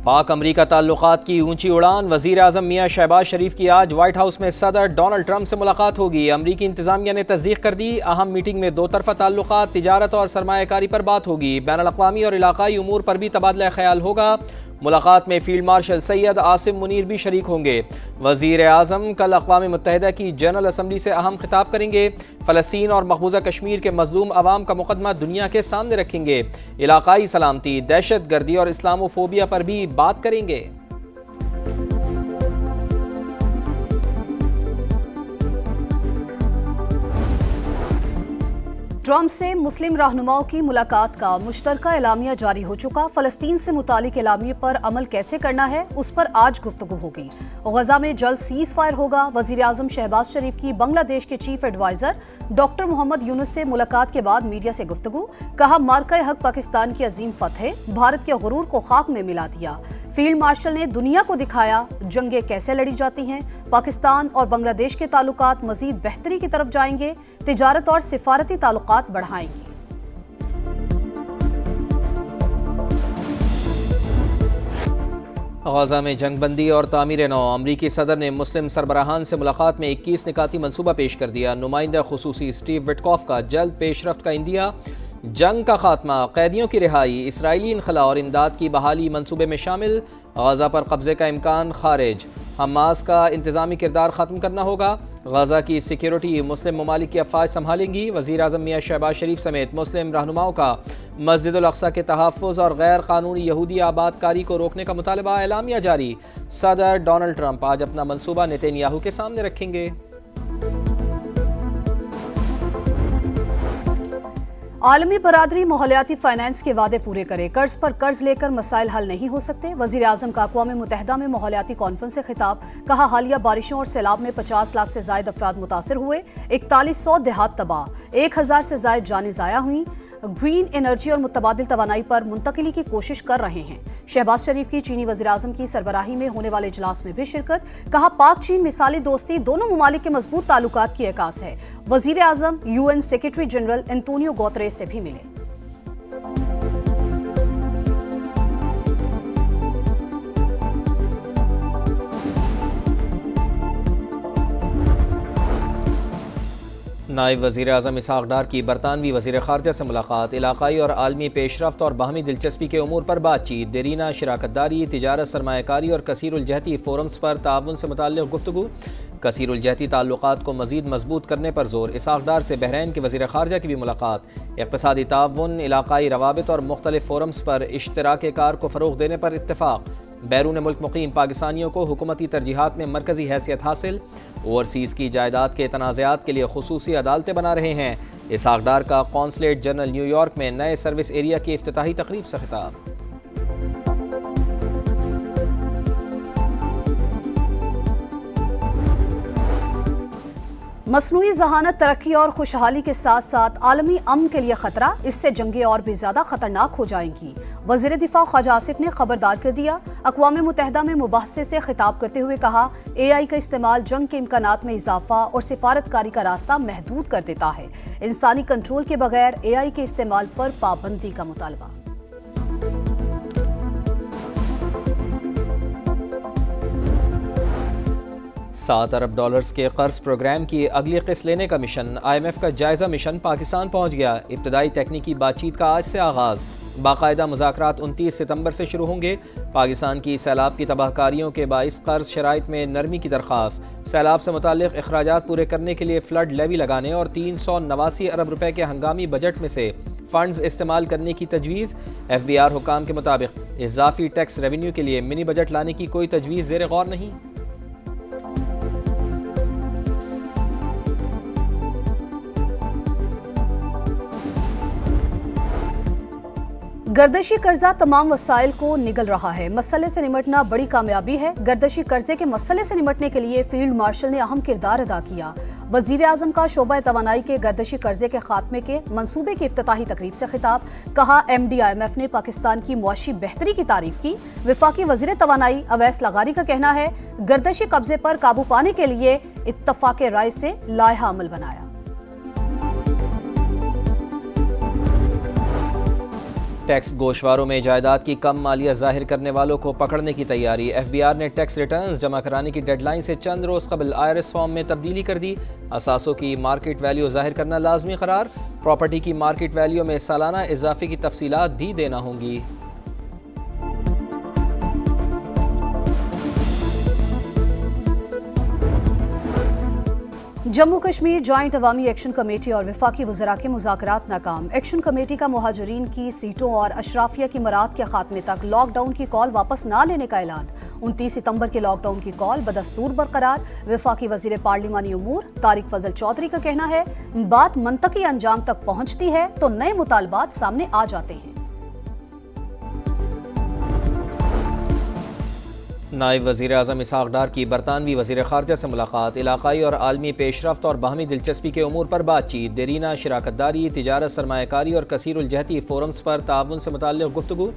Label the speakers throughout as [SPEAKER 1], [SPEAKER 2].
[SPEAKER 1] پاک امریکہ تعلقات کی اونچی اڑان، وزیر اعظم میاں شہباز شریف کی آج وائٹ ہاؤس میں صدر ڈونلڈ ٹرمپ سے ملاقات ہوگی۔ امریکی انتظامیہ نے تصدیق کر دی، اہم میٹنگ میں دو طرفہ تعلقات، تجارت اور سرمایہ کاری پر بات ہوگی۔ بین الاقوامی اور علاقائی امور پر بھی تبادلہ خیال ہوگا۔ ملاقات میں فیلڈ مارشل سید عاصم منیر بھی شریک ہوں گے۔ وزیر اعظم کل اقوام متحدہ کی جنرل اسمبلی سے اہم خطاب کریں گے۔ فلسطین اور مقبوضہ کشمیر کے مظلوم عوام کا مقدمہ دنیا کے سامنے رکھیں گے۔ علاقائی سلامتی، دہشت گردی اور اسلامو فوبیا پر بھی بات کریں گے۔
[SPEAKER 2] ٹرمپ سے مسلم رہنماؤں کی ملاقات کا مشترکہ اعلامیہ جاری ہو چکا۔ فلسطین سے متعلق اعلامیے پر عمل کیسے کرنا ہے، اس پر آج گفتگو ہوگی۔ غزہ میں جلد سیز فائر ہوگا۔ وزیر اعظم شہباز شریف کی بنگلہ دیش کے چیف ایڈوائزر ڈاکٹر محمد یونس سے ملاقات کے بعد میڈیا سے گفتگو، کہا مارکہ حق پاکستان کی عظیم فتح، بھارت کے غرور کو خاک میں ملا دیا۔ فیلڈ مارشل نے دنیا کو دکھایا جنگیں کیسے لڑی جاتی ہیں۔ پاکستان اور بنگلہ دیش کے تعلقات مزید بہتری کی طرف جائیں گے، تجارت اور سفارتی تعلقات بڑھائیں گے۔
[SPEAKER 1] غزہ میں جنگ بندی اور تعمیر نو، امریکی صدر نے مسلم سربراہان سے ملاقات میں 21 نکاتی منصوبہ پیش کر دیا۔ نمائندہ خصوصی اسٹیو وٹکوف کا جلد پیش رفت کا عندیہ، جنگ کا خاتمہ، قیدیوں کی رہائی، اسرائیلی انخلاء اور امداد کی بحالی منصوبے میں شامل۔ غزہ پر قبضے کا امکان خارج، حماس کا انتظامی کردار ختم کرنا ہوگا۔ غزہ کی سیکیورٹی مسلم ممالک کی افواج سنبھالیں گی۔ وزیر اعظم میاں شہباز شریف سمیت مسلم رہنماؤں کا مسجد الاقصی کے تحفظ اور غیر قانونی یہودی آباد کاری کو روکنے کا مطالبہ، اعلامیہ جاری۔ صدر ڈونلڈ ٹرمپ آج اپنا منصوبہ نیتن یاہو کے سامنے رکھیں گے۔
[SPEAKER 2] عالمی برادری ماحولیاتی فائنانس کے وعدے پورے کرے، قرض پر قرض لے کر مسائل حل نہیں ہو سکتے۔ وزیر اعظم کا اقوام متحدہ میں ماحولیاتی کانفرنس سے خطاب، کہا حالیہ بارشوں اور سیلاب میں 50 لاکھ سے زائد افراد متاثر ہوئے، 4100 دیہات تباہ، 1000 سے زائد جانیں ضائع ہوئیں۔ گرین انرجی اور متبادل توانائی پر منتقلی کی کوشش کر رہے ہیں۔ شہباز شریف کی چینی وزیر اعظم کی سربراہی میں ہونے والے اجلاس میں بھی شرکت، کہا پاک چین مثالی دوستی دونوں ممالک کے مضبوط تعلقات کی عکاس ہے۔ وزیر اعظم UN secretary general Antonio Guterres سے بھی ملے۔
[SPEAKER 1] نائب وزیر اعظم اسحاق ڈار کی برطانوی وزیر خارجہ سے ملاقات، علاقائی اور عالمی پیش رفت اور باہمی دلچسپی کے امور پر بات چیت، دیرینہ شراکت داری، تجارت، سرمایہ کاری اور کثیر الجہتی فورمز پر تعاون سے متعلق گفتگو، کثیر الجہتی تعلقات کو مزید مضبوط کرنے پر زور۔ اسحاق ڈار سے بحرین کے وزیر خارجہ کی بھی ملاقات، اقتصادی تعاون، علاقائی روابط اور مختلف فورمز پر اشتراک کار کو فروغ دینے پر اتفاق۔ بیرون ملک مقیم پاکستانیوں کو حکومتی ترجیحات میں مرکزی حیثیت حاصل، اوورسیز کی جائیداد کے تنازعات کے لیے خصوصی عدالتیں بنا رہے ہیں۔ اسحاق ڈار کا قونصلیٹ جنرل نیو یارک میں نئے سروس ایریا کی افتتاحی تقریب سے خطاب۔
[SPEAKER 2] مصنوعی ذہانت ترقی اور خوشحالی کے ساتھ ساتھ عالمی امن کے لیے خطرہ، اس سے جنگیں اور بھی زیادہ خطرناک ہو جائیں گی۔ وزیر دفاع خواجہ آصف نے خبردار کر دیا، اقوام متحدہ میں مباحثے سے خطاب کرتے ہوئے کہا AI کا استعمال جنگ کے امکانات میں اضافہ اور سفارت کاری کا راستہ محدود کر دیتا ہے۔ انسانی کنٹرول کے بغیر AI کے استعمال پر پابندی کا مطالبہ۔
[SPEAKER 1] $7 ارب کے قرض پروگرام کی اگلی قسط لینے کا مشن، IMF کا جائزہ مشن پاکستان پہنچ گیا۔ ابتدائی تکنیکی بات چیت کا آج سے آغاز، باقاعدہ مذاکرات 29 ستمبر سے شروع ہوں گے۔ پاکستان کی سیلاب کی تباہ کاریوں کے باعث قرض شرائط میں نرمی کی درخواست، سیلاب سے متعلق اخراجات پورے کرنے کے لیے فلڈ لیوی لگانے اور 389 ارب روپے کے ہنگامی بجٹ میں سے فنڈز استعمال کرنے کی تجویز۔ FBR حکام کے مطابق اضافی ٹیکس ریونیو کے لیے منی بجٹ لانے کی کوئی تجویز زیر غور نہیں۔
[SPEAKER 2] گردشی قرضہ تمام وسائل کو نگل رہا ہے، مسئلے سے نمٹنا بڑی کامیابی ہے۔ گردشی قرضے کے مسئلے سے نمٹنے کے لیے فیلڈ مارشل نے اہم کردار ادا کیا۔ وزیر اعظم کا شعبہ توانائی کے گردشی قرضے کے خاتمے کے منصوبے کی افتتاحی تقریب سے خطاب، کہا MD IMF نے پاکستان کی معاشی بہتری کی تعریف کی۔ وفاقی وزیر توانائی اویس لغاری کا کہنا ہے گردشی قبضے پر قابو پانے کے لیے اتفاق رائے سے لائحہ عمل بنایا۔
[SPEAKER 1] ٹیکس گوشواروں میں جائیداد کی کم مالیہ ظاہر کرنے والوں کو پکڑنے کی تیاری۔ ایف بی آر نے ٹیکس ریٹرنز جمع کرانے کی ڈیڈ لائن سے چند روز قبل IRS فارم میں تبدیلی کر دی۔ اثاثوں کی مارکیٹ ویلیو ظاہر کرنا لازمی قرار۔ پراپرٹی کی مارکیٹ ویلیو میں سالانہ اضافے کی تفصیلات بھی دینا ہوں گی۔
[SPEAKER 2] جموں کشمیر جوائنٹ عوامی ایکشن کمیٹی اور وفاقی وزراء کے مذاکرات ناکام۔ ایکشن کمیٹی کا مہاجرین کی سیٹوں اور اشرافیہ کی مراعات کے خاتمے تک لاک ڈاؤن کی کال واپس نہ لینے کا اعلان۔ 29 ستمبر کے لاک ڈاؤن کی کال بدستور برقرار۔ وفاقی وزیر پارلیمانی امور طارق فضل چودھری کا کہنا ہے بات منطقی انجام تک پہنچتی ہے تو نئے مطالبات سامنے آ جاتے ہیں۔
[SPEAKER 1] نائب وزیر اعظم اسحاق ڈار کی برطانوی وزیر خارجہ سے ملاقات۔ علاقائی اور عالمی پیش رفت اور باہمی دلچسپی کے امور پر بات چیت۔ دیرینہ شراکت داری، تجارت، سرمایہ کاری اور کثیر الجہتی فورمز پر تعاون سے متعلق گفتگو۔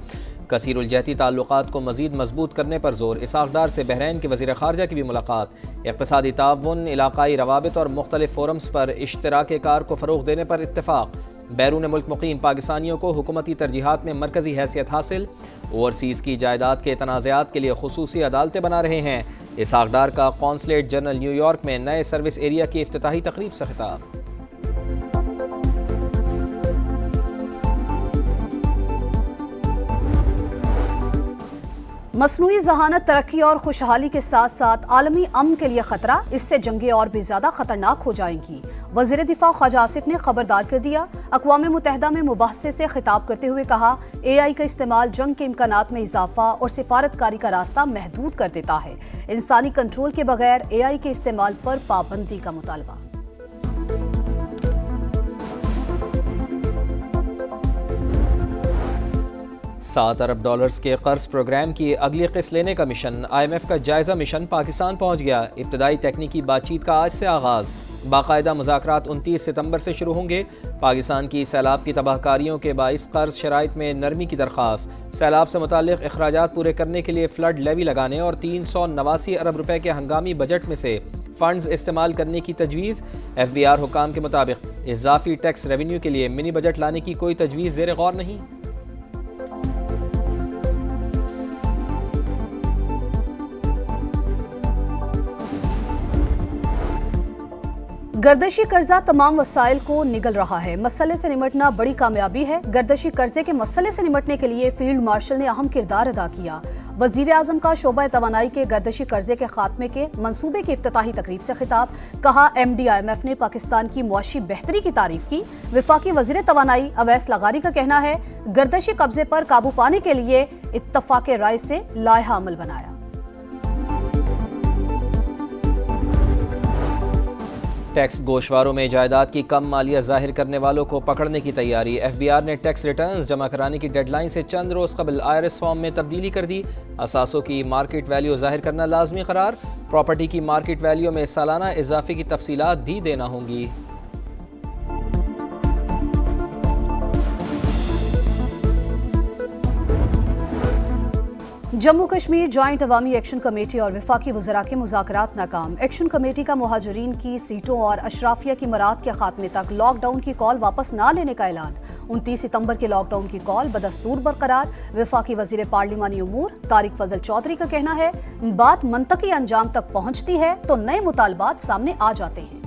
[SPEAKER 1] کثیر الجہتی تعلقات کو مزید مضبوط کرنے پر زور۔ اسحاق ڈار سے بحرین کے وزیر خارجہ کی بھی ملاقات۔ اقتصادی تعاون، علاقائی روابط اور مختلف فورمز پر اشتراک کار کو فروغ دینے پر اتفاق۔ بیرون ملک مقیم پاکستانیوں کو حکومتی ترجیحات میں مرکزی حیثیت حاصل۔ اوورسیز کی جائیداد کے تنازعات کے لیے خصوصی عدالتیں بنا رہے ہیں۔ اسحاق ڈار کا قونصلیٹ جنرل نیو یارک میں نئے سروس ایریا کی افتتاحی تقریب سے خطاب۔
[SPEAKER 2] مصنوعی ذہانت ترقی اور خوشحالی کے ساتھ ساتھ عالمی امن کے لیے خطرہ، اس سے جنگیں اور بھی زیادہ خطرناک ہو جائیں گی۔ وزیر دفاع خواجہ آصف نے خبردار کر دیا۔ اقوام متحدہ میں مباحثے سے خطاب کرتے ہوئے کہا AI کا استعمال جنگ کے امکانات میں اضافہ اور سفارتکاری کا راستہ محدود کر دیتا ہے۔ انسانی کنٹرول کے بغیر AI کے استعمال پر پابندی کا مطالبہ۔
[SPEAKER 1] $7 ارب کے قرض پروگرام کی اگلی قسط لینے کا مشن۔ IMF کا جائزہ مشن پاکستان پہنچ گیا۔ ابتدائی تکنیکی بات چیت کا آج سے آغاز۔ باقاعدہ مذاکرات 29 ستمبر سے شروع ہوں گے۔ پاکستان کی سیلاب کی تباہ کاریوں کے باعث قرض شرائط میں نرمی کی درخواست۔ سیلاب سے متعلق اخراجات پورے کرنے کے لیے فلڈ لیوی لگانے اور 389 ارب روپے کے ہنگامی بجٹ میں سے فنڈز استعمال کرنے کی تجویز۔ FBR حکام کے مطابق اضافی ٹیکس ریونیو کے لیے منی بجٹ لانے کی کوئی تجویز زیر غور نہیں۔
[SPEAKER 2] گردشی قرضہ تمام وسائل کو نگل رہا ہے۔ مسئلے سے نمٹنا بڑی کامیابی ہے۔ گردشی قرضے کے مسئلے سے نمٹنے کے لیے فیلڈ مارشل نے اہم کردار ادا کیا۔ وزیر اعظم کا شعبہ توانائی کے گردشی قرضے کے خاتمے کے منصوبے کی افتتاحی تقریب سے خطاب۔ کہا MD IMF نے پاکستان کی معاشی بہتری کی تعریف کی۔ وفاقی وزیر توانائی اویس لغاری کا کہنا ہے گردشی قبضے پر قابو پانے کے لیے اتفاق رائے سے لائحہ عمل بنایا۔
[SPEAKER 1] ٹیکس گوشواروں میں جائیداد کی کم مالیہ ظاہر کرنے والوں کو پکڑنے کی تیاری۔ FBR نے ٹیکس ریٹرنز جمع کرانے کی ڈیڈ لائن سے چند روز قبل IRS فارم میں تبدیلی کر دی۔ اثاثوں کی مارکیٹ ویلیو ظاہر کرنا لازمی قرار۔ پراپرٹی کی مارکیٹ ویلیو میں سالانہ اضافے کی تفصیلات بھی دینا ہوں گی۔
[SPEAKER 2] جموں کشمیر جوائنٹ عوامی ایکشن کمیٹی اور وفاقی وزراء کے مذاکرات ناکام۔ ایکشن کمیٹی کا مہاجرین کی سیٹوں اور اشرافیہ کی مراعات کے خاتمے تک لاک ڈاؤن کی کال واپس نہ لینے کا اعلان۔ 29 ستمبر کے لاک ڈاؤن کی کال بدستور برقرار۔ وفاقی وزیر پارلیمانی امور طارق فضل چودھری کا کہنا ہے بات منطقی انجام تک پہنچتی ہے تو نئے مطالبات سامنے آ جاتے ہیں۔